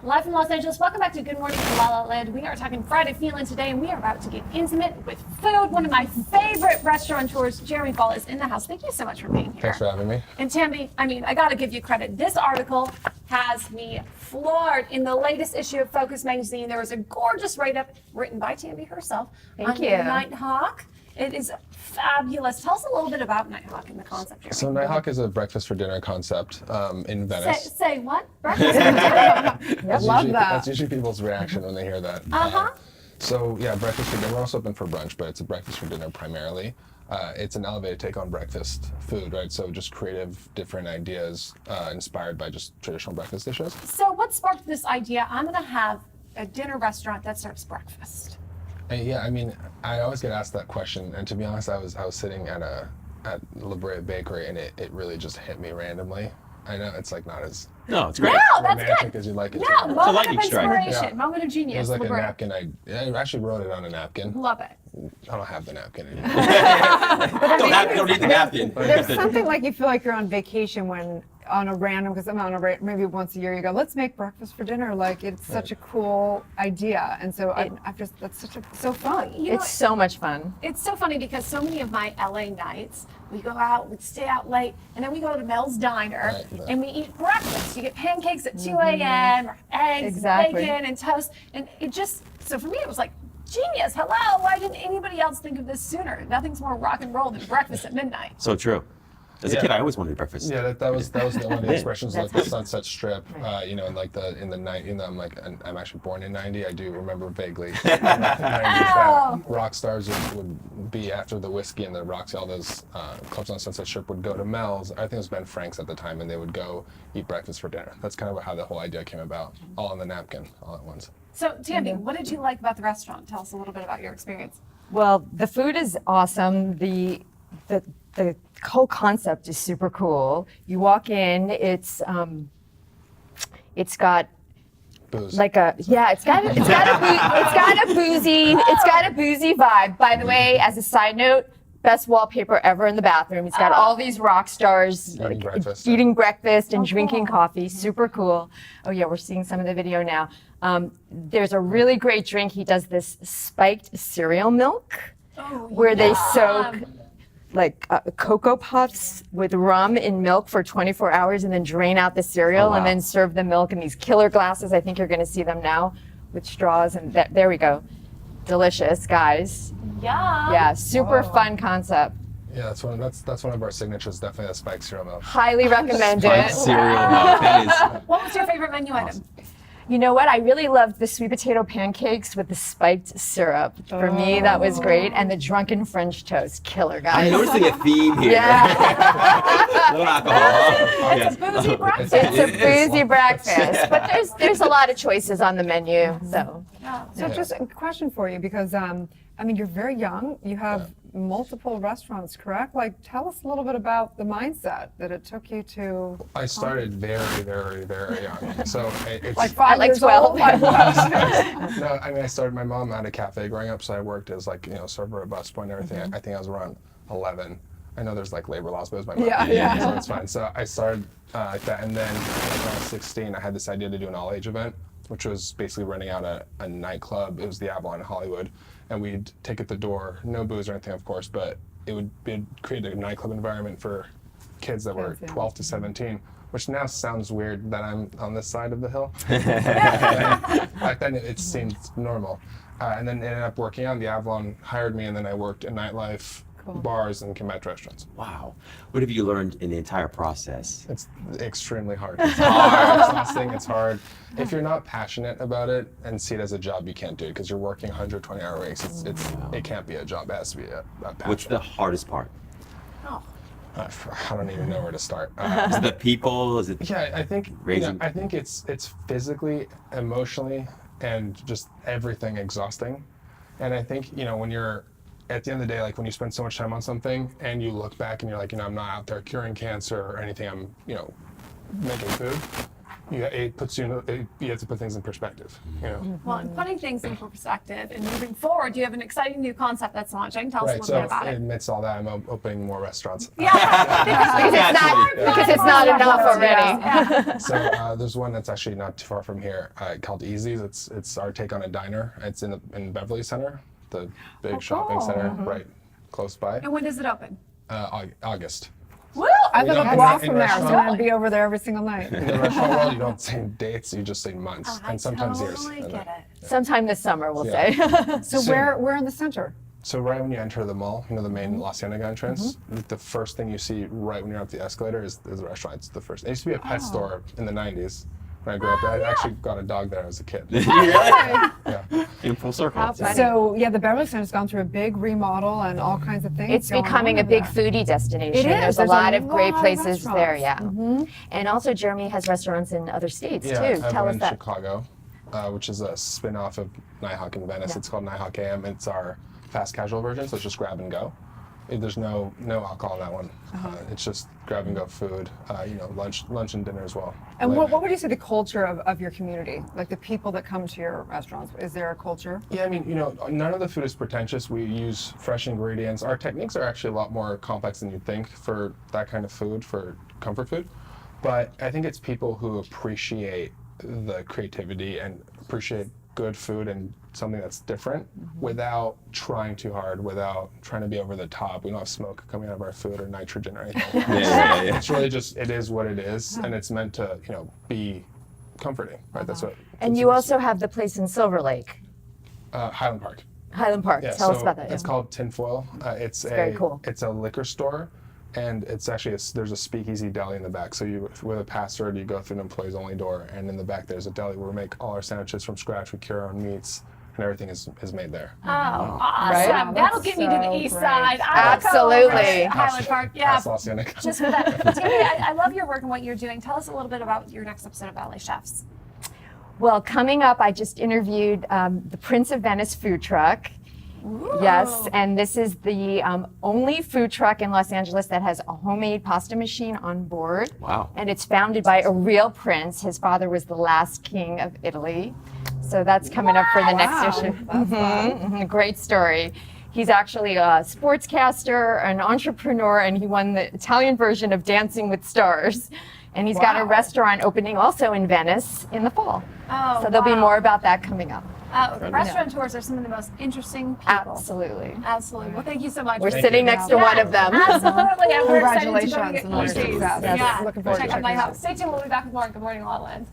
Live from Los Angeles, welcome back to Good Morning from LaLa Land. We are talking Friday feeling today, and we are about to get intimate with food. One of my favorite restaurateurs, Jeremy Fall, is in the house. Thank you so much for being here. Thanks for having me. And Tammy, I gotta give you credit. This article has me floored. In the latest issue of Focus magazine, there was a gorgeous write-up written by Tammy herself on Nighthawk. It is fabulous. Tell us a little bit about Nighthawk and the concept here. So Nighthawk is a breakfast for dinner concept in Venice. Say what? Breakfast for dinner? I love that. That's usually people's reaction when they hear that. Uh-huh. So yeah, breakfast for dinner. We're also open for brunch, but it's a breakfast for dinner primarily. It's an elevated take on breakfast food, right? So just creative, different ideas inspired by just traditional breakfast dishes. So what sparked this idea? I'm gonna have a dinner restaurant that serves breakfast. Yeah, I mean, I always get asked that question, and to be honest, I was sitting at La Brea Bakery, and it really just hit me randomly. I know it's like not as No, it's great. No, that's romantic good. as you'd like it Yeah, to be. moment of lightning strike. inspiration, Yeah. moment of It genius. was like a LaBrea. napkin. I actually wrote it on a napkin. Love it. I don't have the napkin anymore. Don't need the napkin. There's something like you feel like you're on vacation when on a random, because I'm on a maybe once a year you go, let's make breakfast for dinner. Like it's such a cool idea, and so I've just that's so fun. You know, It's so much fun. it's so funny because so many of my LA nights, we go out, we stay out late, and then we go to Mel's Diner Right. and we eat breakfast. You get pancakes at 2 a.m., or eggs, Exactly. bacon, and toast. And it just, so for me, it was like, genius, hello, why didn't anybody else think of this sooner? Nothing's more rock and roll than breakfast at midnight. So true. As a Yeah. kid, I always wanted breakfast. Yeah, that was one of the expressions, like the Sunset Strip, and like in the night, I'm actually born in '90. I do remember vaguely in the 90s that rock stars would be after the whiskey and the Roxy, all those clubs on Sunset Strip would go to Mel's. I think it was Ben Frank's at the time, and they would go eat breakfast for dinner. That's kind of how the whole idea came about, all on the napkin, all at once. So, Tammy, what did you like about the restaurant? Tell us a little bit about your experience. Well, the food is awesome. The whole concept is super cool. You walk in, it's got Booze. like a it's got a boozy vibe. By the way, as a side note, best wallpaper ever in the bathroom. It's got all these rock stars Eating breakfast. and drinking coffee. Super cool. Oh yeah, we're seeing some of the video now. There's a really great drink. He does this spiked cereal milk, where they soak like Cocoa Puffs with rum in milk for 24 hours and then drain out the cereal and then serve the milk in these killer glasses. I think you're going to see them now with straws. And there we go. Delicious, guys. Yeah. Yeah, super fun concept. Yeah, that's one of our signatures. Definitely that spiked cereal milk. Highly recommend Like it. cereal milk. That is. What was your favorite menu item? You know what? I really loved the sweet potato pancakes with the spiked syrup. For me, that was great. And the drunken French toast. Killer, I'm guys. noticing a theme here. Yeah. Little alcohol. Huh? It's a boozy breakfast. It's a boozy breakfast. But there's a lot of choices on the menu. So So just a question for you, because you're very young. You have multiple restaurants, correct? Like, tell us a little bit about the mindset that it took you to. I started very, very, very young. So it's Like 5 like years 12. old? Like, No, I started. My mom had a cafe growing up, so I worked as server at busboy and everything. I think I was around 11. I know there's like labor laws, but it was my mom. Yeah. So it's fine. So I started like that, and then when I was 16, I had this idea to do an all-age event, which was basically renting out a nightclub. It was the Avalon in Hollywood, and we'd take at the door, no booze or anything, of course, but it'd create a nightclub environment for kids that were 12 to 17. Which now sounds weird that I'm on this side of the hill. Back then it seemed normal. And then it ended up working out. The Avalon hired me, and then I worked in nightlife, bars, and came back to restaurants. Wow. What have you learned in the entire process? It's extremely hard. It's hard. It's exhausting. It's hard. If you're not passionate about it and see it as a job, you can't do it because you're working 120-hour weeks. It can't be a job. It has to be a passion. What's the hardest part? I don't even know where to start. Is it the people? Is it Yeah, I think raising? I think it's physically, emotionally, and just everything exhausting. And I think when you're at the end of the day, like when you spend so much time on something and you look back and you're like, I'm not out there curing cancer or anything. I'm making food. it puts you you have to put things in perspective, you know. Well, and putting things in perspective and moving forward, you have an exciting new concept that's launching. Tell us a Right, little so bit about it. amidst all that, I'm opening more restaurants. Yeah, Because it's not enough already. So there's one that's actually not too far from here called Easy's. It's our take on a diner. It's in Beverly Center, the big shopping center right close by. And when does it open? August. Woo! I live Yeah, a block in from there, so restaurant- I'm gonna be over there every single night. In the restaurant world, you don't say dates, you just say months, and sometimes years. Totally And get then- it. Sometime this summer, we'll Yeah. say. So So- where in the center? So right when you enter the mall, you know, the main La Cienega entrance, the first thing you see right when you're up the escalator is the restaurant. It's the first. It used to be a pet store in the 90s. When I grew up, I actually got a dog there as a kid. Yeah. Yeah. In full circle. How funny. So yeah, the Beverly Center's gone through a big remodel and all kinds of things. It's going becoming on a big over there. foodie destination. It is. There's a There's lot of great lot of places there, restaurants. yeah. And also Jeremy has restaurants in other states Yeah, I too. have Tell one us in that. Chicago, which is a spin-off of Nighthawk in Venice. Yeah. It's called Nighthawk AM. It's our fast casual version, so it's just grab and go. There's no alcohol in that one. It's just grab and go food. You know, lunch and dinner as well. And Late what night. would you say the culture of your community? Like the people that come to your restaurants, is there a culture? Yeah, I mean, you know, none of the food is pretentious. We use fresh ingredients. Our techniques are actually a lot more complex than you'd think for that kind of food, for comfort food. But I think it's people who appreciate the creativity and appreciate good food and something that's different without trying too hard, without trying to be over the top. We don't have smoke coming out of our food or nitrogen or anything. Yeah. It's really just, it is what it is, and it's meant to, you know, be comforting, right? That's what. And you also have the place in Silver Lake, Highland Park. Highland Park. Yeah, Tell us so about that. It's called Tinfoil. It's very cool. It's a liquor store, and it's actually there's a speakeasy deli in the back. So with a password, you go through an employees only door, and in the back there's a deli where we make all our sandwiches from scratch. We cure our own meats, and everything is made there. Oh, awesome. Right? That'll That's get me to the so east great. side. I'll go over Absolutely. to Highland Park. Yeah. Past La Cienega. Just for that. Tammy, I love your work and what you're doing. Tell us a little bit about your next episode of LA Chefs. Well, coming up, I just interviewed the Prince of Venice food truck. Yes, and this is the only food truck in Los Angeles that has a homemade pasta machine on board. Wow. And it's founded by a real prince. His father was the last king of Italy. So that's coming up for the next issue. Great story. He's actually a sportscaster, an entrepreneur, and he won the Italian version of Dancing with Stars. And he's got a restaurant opening also in Venice in the fall. Oh, So there'll be wow. more about that coming up. Restaurateurs are some of the most interesting people. Absolutely. Absolutely. Well, thank you so much. We're sitting next to one of them. Absolutely. And we're excited to go Congratulations get on all your your success. Yeah. Looking forward to Check out checking my it out. house. Stay tuned. We'll be back with more. Good morning, LaLa Land.